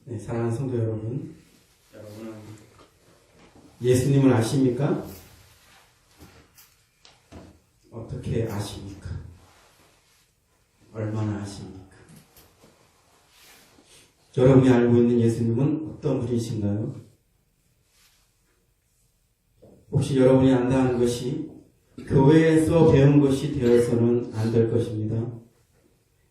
네, 사랑하는 성도 여러분, 여러분은 예수님을 아십니까? 어떻게 아십니까? 얼마나 아십니까? 여러분이 알고 있는 예수님은 어떤 분이신가요? 혹시 여러분이 안다는 것이 교회에서 배운 것이 되어서는 안 될 것입니다.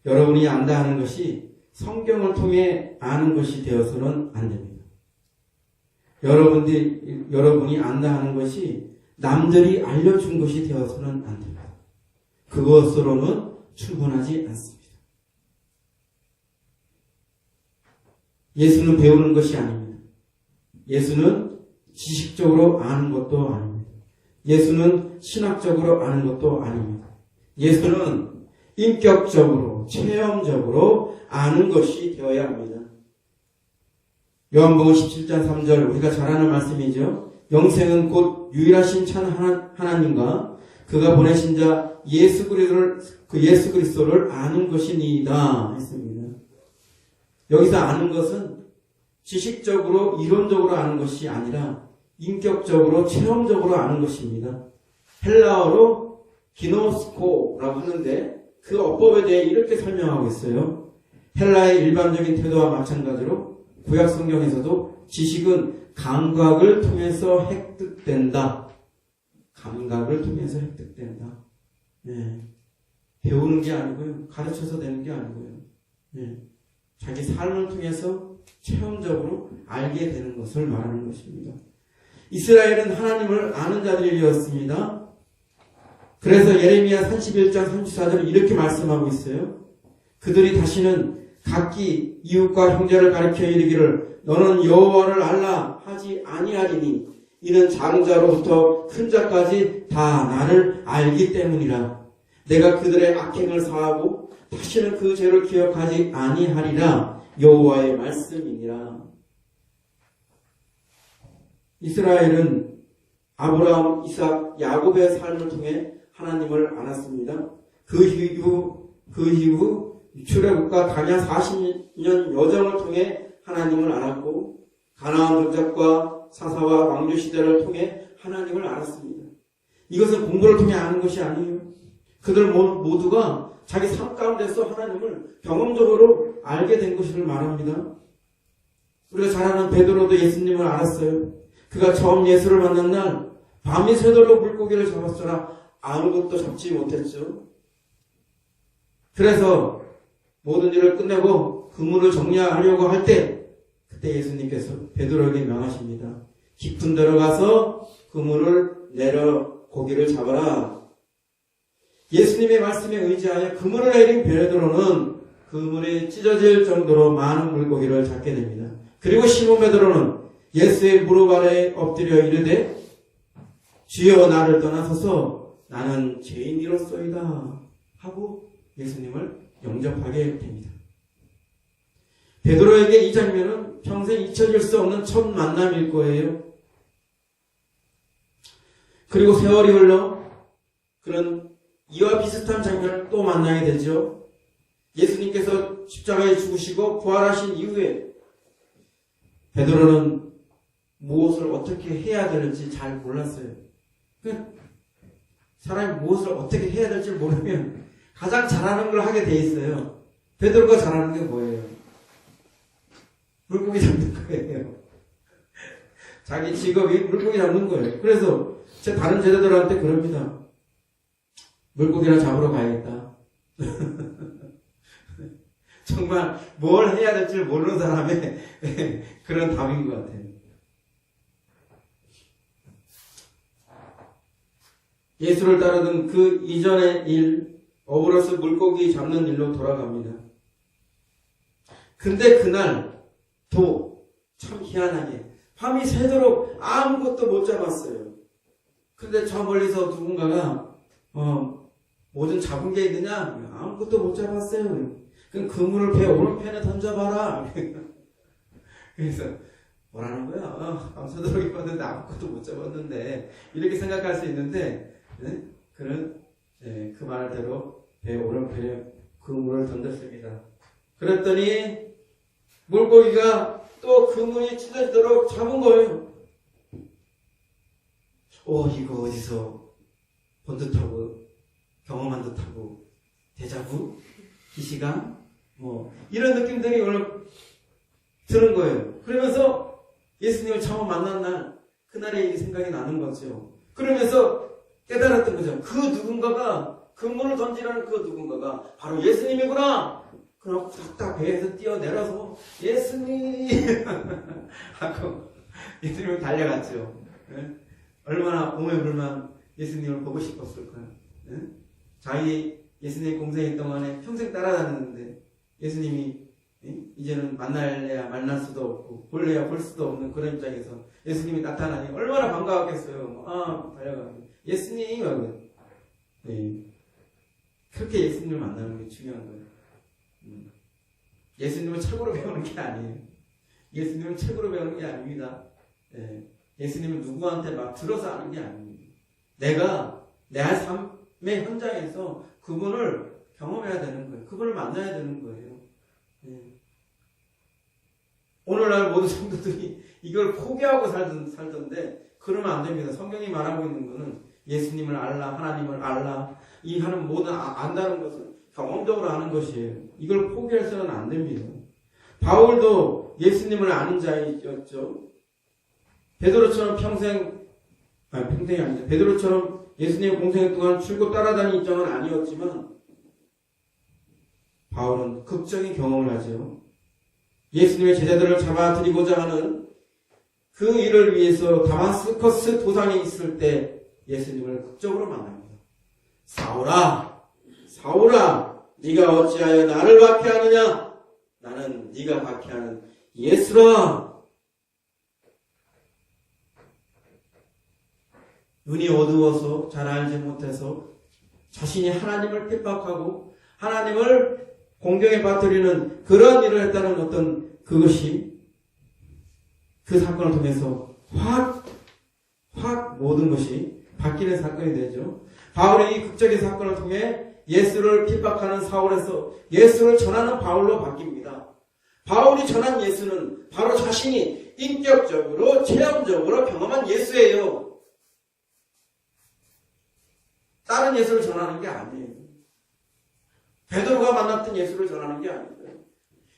여러분이 안다 하는 것이 성경을 통해 아는 것이 되어서는 안 됩니다. 여러분이 안다 하는 것이 남들이 알려준 것이 되어서는 안 됩니다. 그것으로는 충분하지 않습니다. 예수는 배우는 것이 아닙니다. 예수는 지식적으로 아는 것도 아닙니다. 예수는 신학적으로 아는 것도 아닙니다. 예수는 인격적으로, 체험적으로 아는 것이 되어야 합니다. 요한복음 17장 3절 우리가 잘 아는 말씀이죠. 영생은 곧 유일하신 참 하나님과 그가 보내신 자 예수 그리스도를 아는 것이니이다 했습니다. 여기서 아는 것은 지식적으로 이론적으로 아는 것이 아니라 인격적으로 체험적으로 아는 것입니다. 헬라어로 기노스코라고 하는데 그 어법에 대해 이렇게 설명하고 있어요. 헬라의 일반적인 태도와 마찬가지로 구약 성경에서도 지식은 감각을 통해서 획득된다. 감각을 통해서 획득된다. 네. 배우는 게 아니고요. 가르쳐서 되는 게 아니고요. 네. 자기 삶을 통해서 체험적으로 알게 되는 것을 말하는 것입니다. 이스라엘은 하나님을 아는 자들이었습니다. 그래서 예레미야 31장 34절에 이렇게 말씀하고 있어요. 그들이 다시는 각기 이웃과 형제를 가리켜 이르기를 너는 여호와를 알라 하지 아니하리니 이는 작은 자로부터 큰 자까지 다 나를 알기 때문이라. 내가 그들의 악행을 사하고 다시는 그 죄를 기억하지 아니하리라. 여호와의 말씀이니라. 이스라엘은 아브라함, 이삭, 야곱의 삶을 통해 하나님을 알았습니다. 그 이후 출애굽과 단야 40년 여정을 통해 하나님을 알았고 가나안 정착과 사사와 왕조 시대를 통해 하나님을 알았습니다. 이것은 공부를 통해 아는 것이 아니에요. 그들 모두가 자기 삶 가운데서 하나님을 경험적으로 알게 된 것을 말합니다. 우리가 잘 아는 베드로도 예수님을 알았어요. 그가 처음 예수를 만난 날 밤이 새도록 물고기를 잡았으나 아무것도 잡지 못했죠. 그래서 모든 일을 끝내고 그물을 정리하려고 할 때 그때 예수님께서 베드로에게 명하십니다. 깊은 데로 가서 그물을 내려 고기를 잡아라. 예수님의 말씀에 의지하여 그물을 내린 베드로는 그물이 찢어질 정도로 많은 물고기를 잡게 됩니다. 그리고 시몬 베드로는 예수의 무릎 아래에 엎드려 이르되 주여 나를 떠나소서 나는 죄인이로소이다 하고 예수님을 영접하게 됩니다. 베드로에게 이 장면은 평생 잊혀질 수 없는 첫 만남일 거예요. 그리고 세월이 흘러 그런 이와 비슷한 장면을 또 만나게 되죠. 예수님께서 십자가에 죽으시고 부활하신 이후에 베드로는 무엇을 어떻게 해야 될지 잘 몰랐어요. 사람이 무엇을 어떻게 해야 될지 모르면 가장 잘하는 걸 하게 돼 있어요. 베드로가 잘하는 게 뭐예요? 물고기 잡는 거예요. 자기 직업이 물고기 잡는 거예요. 그래서 제 다른 제자들한테 그럽니다. 물고기나 잡으러 가야겠다. 정말 뭘 해야 될지 모르는 사람의 그런 답인 것 같아요. 예수를 따르던 그 이전의 일, 어부로서 물고기 잡는 일로 돌아갑니다. 근데 그날 또 참 희한하게 밤이 새도록 아무것도 못 잡았어요. 근데 저 멀리서 누군가가 뭐든 잡은 게 있느냐? 아무것도 못 잡았어요. 그럼 그물을 배 오른편에 던져봐라. 그래서 뭐라는 거야? 밤새도록 입었는데 아무것도 못 잡았는데 이렇게 생각할 수 있는데 그 말대로 배 오른편에 그물을 던졌습니다. 그랬더니 물고기가 또 그 문이 찢어지도록 잡은 거예요. 이거 어디서 본 듯하고 경험한 듯하고 데자부? 기시감? 이런 느낌들이 오늘 드는 거예요. 그러면서 예수님을 처음 만난 날 그날의 생각이 나는 거죠. 그러면서 깨달았던 거죠. 그 누군가가 근문을 던지라는 그 누군가가 바로 예수님이구나. 그러고 딱 배에서 뛰어내려서 예수님 하고 예수님을 달려갔죠. 네? 얼마나 오매불만 예수님을 보고 싶었을까요? 네? 자기 예수님 공생의 동안에 평생 따라다녔는데 예수님이 이제는 만날래야 만날 수도 없고 볼래야 볼 수도 없는 그런 입장에서 예수님이 나타나니 얼마나 반가웠겠어요. 달려가고 예수님 하고 그렇게 예수님을 만나는 게 중요한 거예요. 예수님을 책으로 배우는 게 아니에요. 예수님을 책으로 배우는 게 아닙니다. 예수님은 누구한테 막 들어서 아는 게 아닙니다. 내가 내 삶의 현장에서 그분을 경험해야 되는 거예요. 그분을 만나야 되는 거예요. 오늘날 모든 성도들이 이걸 포기하고 살던데 그러면 안 됩니다. 성경이 말하고 있는 것은 예수님을 알라, 하나님을 알라, 이 하는 모든 안다는 것은 경험적으로 아는 것이에요. 이걸 포기해서는 안 됩니다. 바울도 예수님을 아는 자였죠. 베드로처럼 평생이 아니다. 베드로처럼 예수님의 공생 동안 출고 따라다닌 입장은 아니었지만 바울은 극적인 경험을 하죠. 예수님의 제자들을 잡아들이고자 하는 그 일을 위해서 다마스커스 도상에 있을 때 예수님을 극적으로 만납니다. 사울아, 사울아, 네가 어찌하여 나를 박해하느냐? 나는 네가 박해하는 예수라. 눈이 어두워서 잘 알지 못해서 자신이 하나님을 핍박하고 하나님을 공경에 빠뜨리는 그런 일을 했다는 어떤 그것이 그 사건을 통해서 확 모든 것이 바뀌는 사건이 되죠. 바울의 이 극적인 사건을 통해 예수를 핍박하는 사울에서 예수를 전하는 바울로 바뀝니다. 바울이 전한 예수는 바로 자신이 인격적으로 체험적으로 경험한 예수예요. 다른 예수를 전하는 게 아니에요. 베드로가 만났던 예수를 전하는 게 아니고요.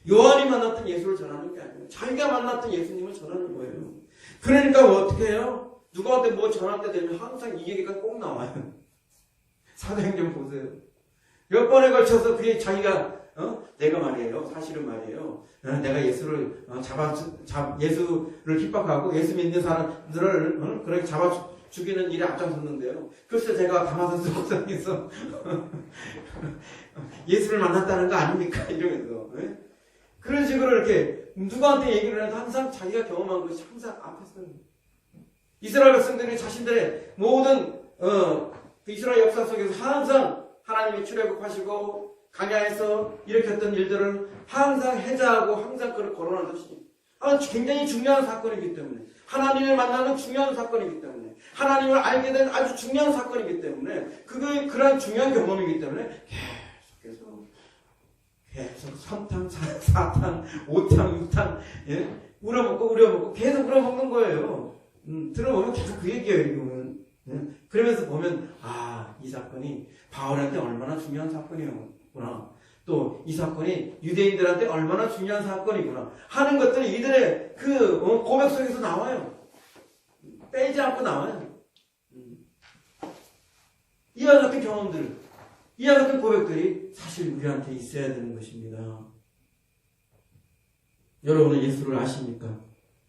요한이 만났던 예수를 전하는 게 아니에요. 자기가 만났던 예수님을 전하는 거예요. 그러니까 어떻게 해요? 누구한테 뭐 전할 때 되면 항상 이 얘기가 꼭 나와요. 사도행전 보세요. 몇 번에 걸쳐서 그게 자기가 내가 말이에요. 사실은 말이에요. 내가 예수를 예수를 핍박하고 예수 믿는 사람들을 그렇게 잡아 죽이는 일에 앞장섰는데요. 글쎄 제가 다마스커스 곡성에서 예수를 만났다는 거 아닙니까? 이러면서 그런 식으로 이렇게 누구한테 얘기를 해도 항상 자기가 경험한 것이 항상 앞에서 이스라엘 백성들이 자신들의 모든 이스라엘 역사 속에서 항상 하나님이 출애굽하시고 광야에서 일으켰던 일들을 항상 해자하고 항상 그걸 거론하듯이 굉장히 중요한 사건이기 때문에 하나님을 만나는 중요한 사건이기 때문에 하나님을 알게 된 아주 중요한 사건이기 때문에 그런 중요한 경험이기 때문에 계속 3탕, 4탕, 5탕, 6탕 우려먹고 계속 우려먹는 거예요. 들어보면 계속 그 얘기예요. 이거는. 그러면서 보면 이 사건이 바울한테 얼마나 중요한 사건이구나. 또 이 사건이 유대인들한테 얼마나 중요한 사건이구나 하는 것들이 이들의 그 고백 속에서 나와요. 빼지 않고 나와요. 이와 같은 경험들, 이와 같은 고백들이 사실 우리한테 있어야 되는 것입니다. 여러분은 예수를 아십니까?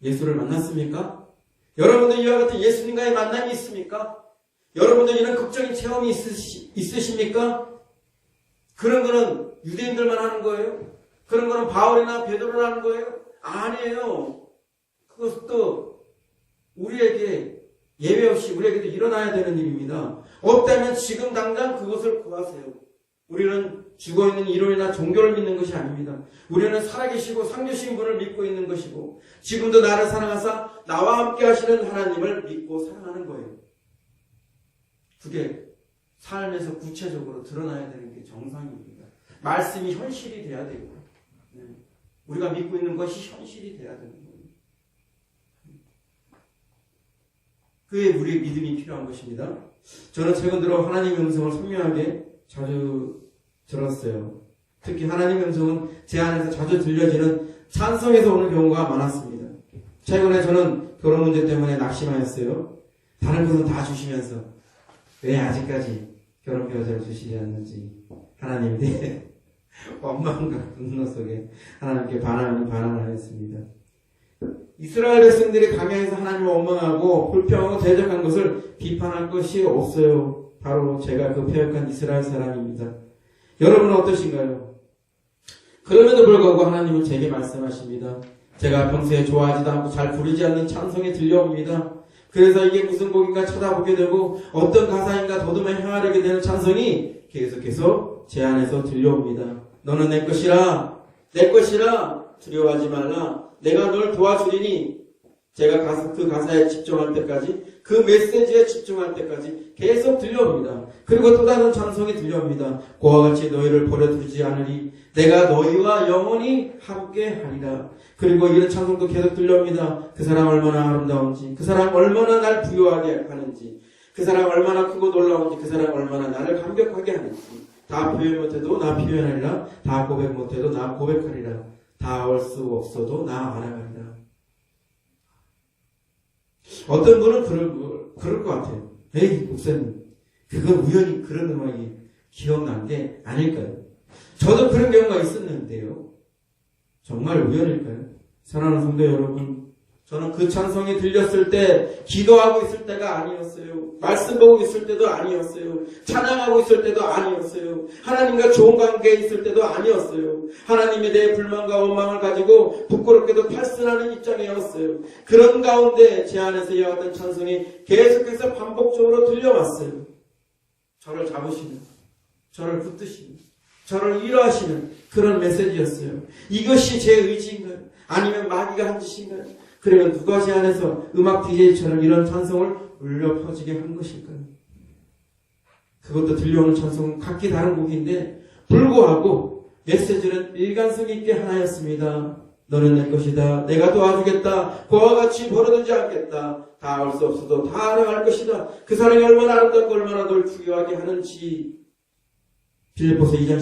예수를 만났습니까? 여러분은 이와 같은 예수님과의 만남이 있습니까? 여러분들 이런 극적인 체험이 있으십니까? 그런 거는 유대인들만 하는 거예요? 그런 거는 바울이나 베드로나 하는 거예요? 아니에요. 그것도 우리에게 예외 없이 우리에게도 일어나야 되는 일입니다. 없다면 지금 당장 그것을 구하세요. 우리는 죽어있는 이론이나 종교를 믿는 것이 아닙니다. 우리는 살아계시고 상주신 분을 믿고 있는 것이고 지금도 나를 사랑하사 나와 함께 하시는 하나님을 믿고 사랑하는 거예요. 그게 삶에서 구체적으로 드러나야 되는 게 정상입니다. 말씀이 현실이 돼야 되고 우리가 믿고 있는 것이 현실이 돼야 되는 거예요. 그게 우리의 믿음이 필요한 것입니다. 저는 최근 들어 하나님의 음성을 선명하게 자주 들었어요. 특히 하나님의 음성은 제 안에서 자주 들려지는 찬성에서 오는 경우가 많았습니다. 최근에 저는 결혼 문제 때문에 낙심하였어요. 다른 것은 다 주시면서 왜 아직까지 결혼 배우자를 주시지 않는지 하나님에 대해 원망과 분노 속에 하나님께 반항하였습니다. 이스라엘 백성들이 강야에서 하나님을 원망하고 불평하고 대적한 것을 비판할 것이 없어요. 바로 제가 그 패역한 이스라엘 사람입니다. 여러분은 어떠신가요? 그럼에도 불구하고 하나님은 제게 말씀하십니다. 제가 평소에 좋아하지도 않고 잘 부르지 않는 찬송이 들려옵니다. 그래서 이게 무슨 곡인가 찾아보게 되고 어떤 가사인가 더듬어 향하려게 되는 찬송이 계속해서 제 안에서 들려옵니다. 너는 내 것이라, 내 것이라, 두려워하지 말라. 내가 널 도와주리니. 제가 그 가사에 집중할 때까지, 그 메시지에 집중할 때까지 계속 들려옵니다. 그리고 또 다른 찬송이 들려옵니다. 그와 같이 너희를 버려두지 않으리. 내가 너희와 영원히 함께하리라. 그리고 이런 찬송도 계속 들려옵니다. 그 사람 얼마나 아름다운지, 그 사람 얼마나 날 부유하게 하는지, 그 사람 얼마나 크고 놀라운지, 그 사람 얼마나 나를 감격하게 하는지. 다 표현 못해도 나 표현하리라. 다 고백 못해도 나 고백하리라. 다 알 수 없어도 나 알아가리라. 어떤 분은 그럴 것 같아요. 에이, 목사님, 그건 우연히 그런 음악이 기억난 게 아닐까요? 저도 그런 경우가 있었는데요. 정말 우연일까요? 사랑하는 성도 여러분, 저는 그 찬송이 들렸을 때 기도하고 있을 때가 아니었어요. 말씀 보고 있을 때도 아니었어요. 찬양하고 있을 때도 아니었어요. 하나님과 좋은 관계에 있을 때도 아니었어요. 하나님에 대해 불만과 원망을 가지고 부끄럽게도 탈선하는 입장이었어요. 그런 가운데 제 안에서 이와 같은 찬송이 계속해서 반복적으로 들려왔어요. 저를 잡으시는, 저를 붙드시는, 저를 위로하시는 그런 메시지였어요. 이것이 제 의지인가요? 아니면 마귀가 한 짓인가요? 그러면 누가 제 안에서 음악 DJ처럼 이런 찬송을 울려 퍼지게 한 것일까요? 그것도 들려오는 찬송은 각기 다른 곡인데 불구하고 메시지는 일관성 있게 하나였습니다. 너는 내 것이다. 내가 도와주겠다. 그와 같이 버려두지 않겠다. 다 알 수 없어도 다 알아갈 것이다. 그 사람이 얼마나 아름답고 얼마나 널 부유하게 하는지. 빌립보서 2장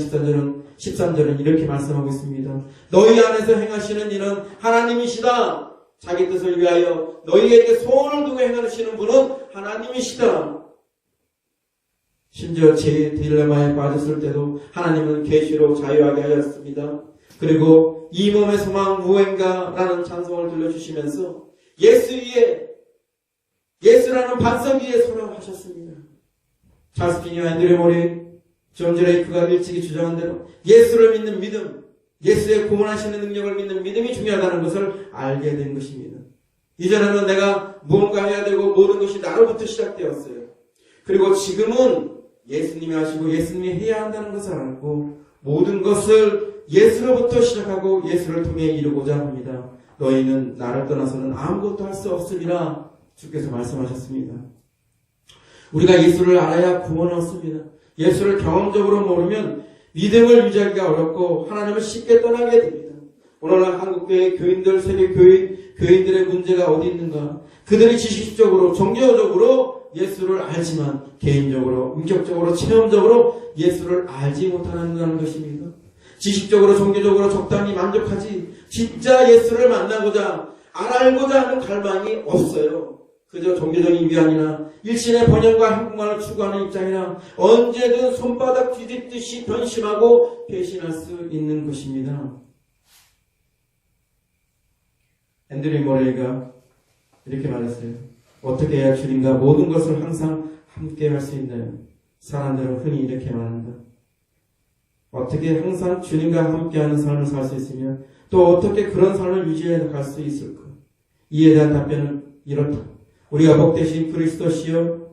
13절은 이렇게 말씀하고 있습니다. 너희 안에서 행하시는 일은 하나님이시다. 자기 뜻을 위하여 너희에게 소원을 두고 행하시는 분은 하나님이시다. 심지어 제 딜레마에 빠졌을 때도 하나님은 계시로 자유하게 하였습니다. 그리고 이 몸의 소망 무엇인가라는 찬송을 들려주시면서 예수 위에, 예수라는 반석 위에 서라고 하셨습니다. 찰스 피니와 앤드류 모리, 존 드레이크가 일찍이 주장한 대로 예수를 믿는 믿음, 예수의 구원하시는 능력을 믿는 믿음이 중요하다는 것을 알게 된 것입니다. 이전에는 내가 무언가 해야 되고 모든 것이 나로부터 시작되었어요. 그리고 지금은 예수님이 하시고 예수님이 해야 한다는 것을 알고 모든 것을 예수로부터 시작하고 예수를 통해 이루고자 합니다. 너희는 나를 떠나서는 아무것도 할 수 없음이라 주께서 말씀하셨습니다. 우리가 예수를 알아야 구원을 얻습니다. 예수를 경험적으로 모르면 믿음을 유지하기가 어렵고 하나님을 쉽게 떠나게 됩니다. 오늘날 한국교회 교인들, 세계 교인들의 문제가 어디 있는가? 그들이 지식적으로, 종교적으로 예수를 알지만 개인적으로, 인격적으로, 체험적으로 예수를 알지 못한다는 것입니다. 지식적으로, 종교적으로 적당히 만족하지 진짜 예수를 만나고자, 알고자 하는 갈망이 없어요. 그저 종교적인 위안이나 일신의 번영과 행복만을 추구하는 입장이나 언제든 손바닥 뒤집듯이 변심하고 배신할 수 있는 것입니다. 앤드류 모레이가 이렇게 말했어요. 어떻게 해야 주님과 모든 것을 항상 함께 할 수 있나요? 사람들은 흔히 이렇게 말한다. 어떻게 항상 주님과 함께하는 삶을 살 수 있으며 또 어떻게 그런 삶을 유지해 갈 수 있을까? 이에 대한 답변은 이렇다. 우리가 복되신 그리스도시여,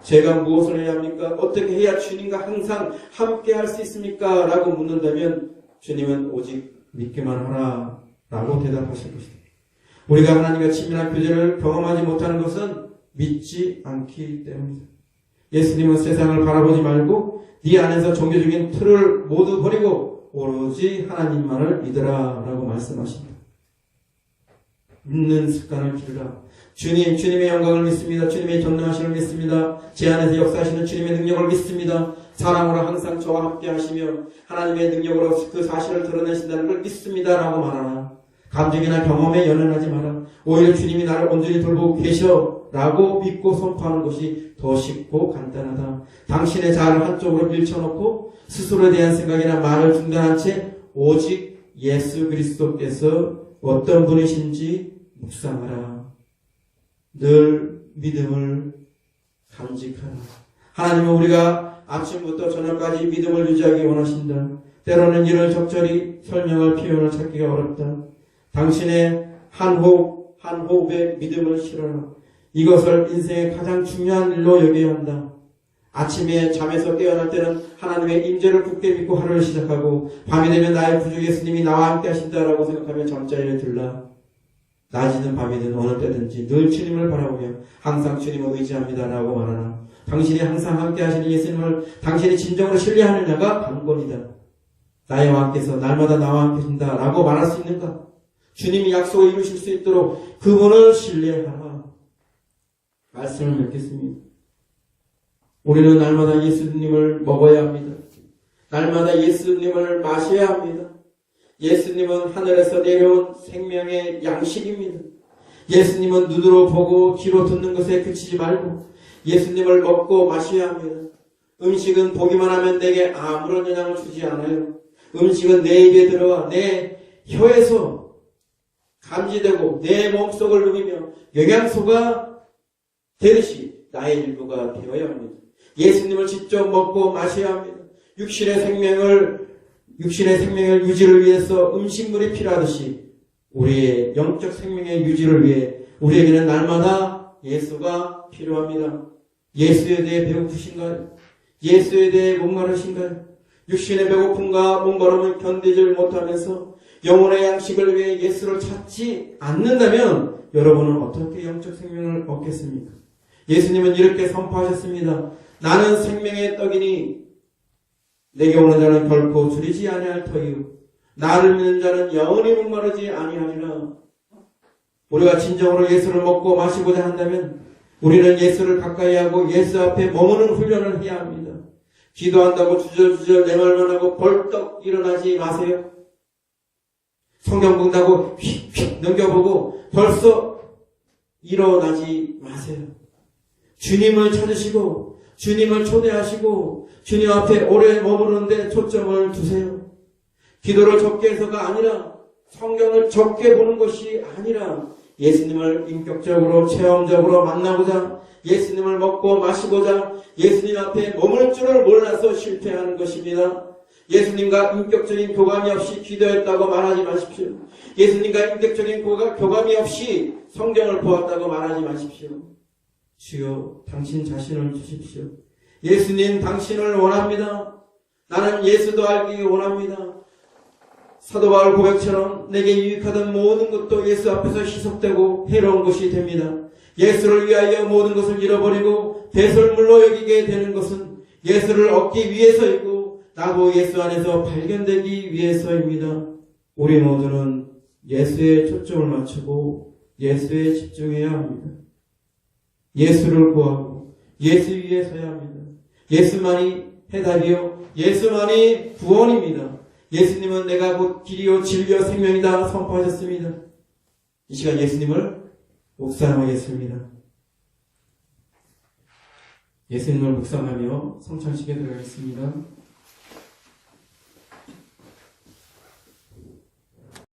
제가 무엇을 해야 합니까? 어떻게 해야 주님과 항상 함께 할 수 있습니까? 라고 묻는다면 주님은 오직 믿기만 하라 라고 대답하실 것이다. 우리가 하나님과 친밀한 교제를 경험하지 못하는 것은 믿지 않기 때문이다. 예수님은 세상을 바라보지 말고 네 안에서 종교적인 틀을 모두 버리고 오로지 하나님만을 믿으라 라고 말씀하십니다. 믿는 습관을 기르라. 주님의 영광을 믿습니다. 주님의 전능하심을 믿습니다. 제 안에서 역사하시는 주님의 능력을 믿습니다. 사랑으로 항상 저와 함께 하시며 하나님의 능력으로 그 사실을 드러내신다는 걸 믿습니다. 라고 말하나. 감정이나 경험에 연연하지 마라. 오히려 주님이 나를 온전히 돌보고 계셔 라고 믿고 선포하는 것이 더 쉽고 간단하다. 당신의 자아를 한쪽으로 밀쳐놓고 스스로에 대한 생각이나 말을 중단한 채 오직 예수 그리스도께서 어떤 분이신지 묵상하라. 늘 믿음을 간직하라. 하나님은 우리가 아침부터 저녁까지 믿음을 유지하기 원하신다. 때로는 이를 적절히 설명할 표현을 찾기가 어렵다. 당신의 한 호흡에 믿음을 실어라. 이것을 인생의 가장 중요한 일로 여겨야 한다. 아침에 잠에서 깨어날 때는 하나님의 임재를 굳게 믿고 하루를 시작하고, 밤이 되면 나의 구주 예수님이 나와 함께 하신다라고 생각하며 잠자리에 들라. 낮이든 밤이든 어느 때든지 늘 주님을 바라보며 항상 주님을 의지합니다라고 말하나. 당신이 항상 함께 하시는 예수님을 당신이 진정으로 신뢰하느냐가 관건이다. 나의 왕께서 날마다 나와 함께 하신다라고 말할 수 있는가? 주님이 약속을 이루실 수 있도록 그분을 신뢰하라. 말씀을 맺겠습니다. 우리는 날마다 예수님을 먹어야 합니다. 날마다 예수님을 마셔야 합니다. 예수님은 하늘에서 내려온 생명의 양식입니다. 예수님은 눈으로 보고 귀로 듣는 것에 그치지 말고 예수님을 먹고 마셔야 합니다. 음식은 보기만 하면 내게 아무런 영향을 주지 않아요. 음식은 내 입에 들어와 내 혀에서 감지되고 내 몸속을 누비며 영양소가 되듯이 나의 일부가 되어야 합니다. 예수님을 직접 먹고 마셔야 합니다. 육신의 생명을 유지를 위해서 음식물이 필요하듯이 우리의 영적 생명의 유지를 위해 우리에게는 날마다 예수가 필요합니다. 예수에 대해 배고프신가요? 예수에 대해 목마르신가요? 육신의 배고픔과 목마름을 견디지 못하면서 영혼의 양식을 위해 예수를 찾지 않는다면 여러분은 어떻게 영적 생명을 얻겠습니까? 예수님은 이렇게 선포하셨습니다. 나는 생명의 떡이니 내게 오는 자는 결코 줄이지 아니할 터이요 나를 믿는 자는 영원히 목마르지 아니하리라. 우리가 진정으로 예수를 먹고 마시고자 한다면 우리는 예수를 가까이 하고 예수 앞에 머무는 훈련을 해야 합니다. 기도한다고 주저주저 내 말만 하고 벌떡 일어나지 마세요. 성경 본다고 휙휙 넘겨보고 벌써 일어나지 마세요. 주님을 찾으시고 주님을 초대하시고 주님 앞에 오래 머무르는데 초점을 두세요. 기도를 적게 해서가 아니라 성경을 적게 보는 것이 아니라 예수님을 인격적으로 체험적으로 만나고자 예수님을 먹고 마시고자 예수님 앞에 머물 줄을 몰라서 실패하는 것입니다. 예수님과 인격적인 교감이 없이 기도했다고 말하지 마십시오. 예수님과 인격적인 교감이 없이 성경을 보았다고 말하지 마십시오. 주여 당신 자신을 주십시오. 예수님 당신을 원합니다. 나는 예수도 알기 원합니다. 사도 바울 고백처럼 내게 유익하던 모든 것도 예수 앞에서 희석되고 해로운 것이 됩니다. 예수를 위하여 모든 것을 잃어버리고 배설물로 여기게 되는 것은 예수를 얻기 위해서이고 나도 예수 안에서 발견되기 위해서입니다. 우리 모두는 예수에 초점을 맞추고 예수에 집중해야 합니다. 예수를 구하고 예수 위에 서야 합니다. 예수만이 해답이요 예수만이 구원입니다. 예수님은 내가 곧 길이요 진리요 생명이다 선포하셨습니다. 이 시간 예수님을 묵상하겠습니다. 예수님을 묵상하며 성찬식에 들어가겠습니다.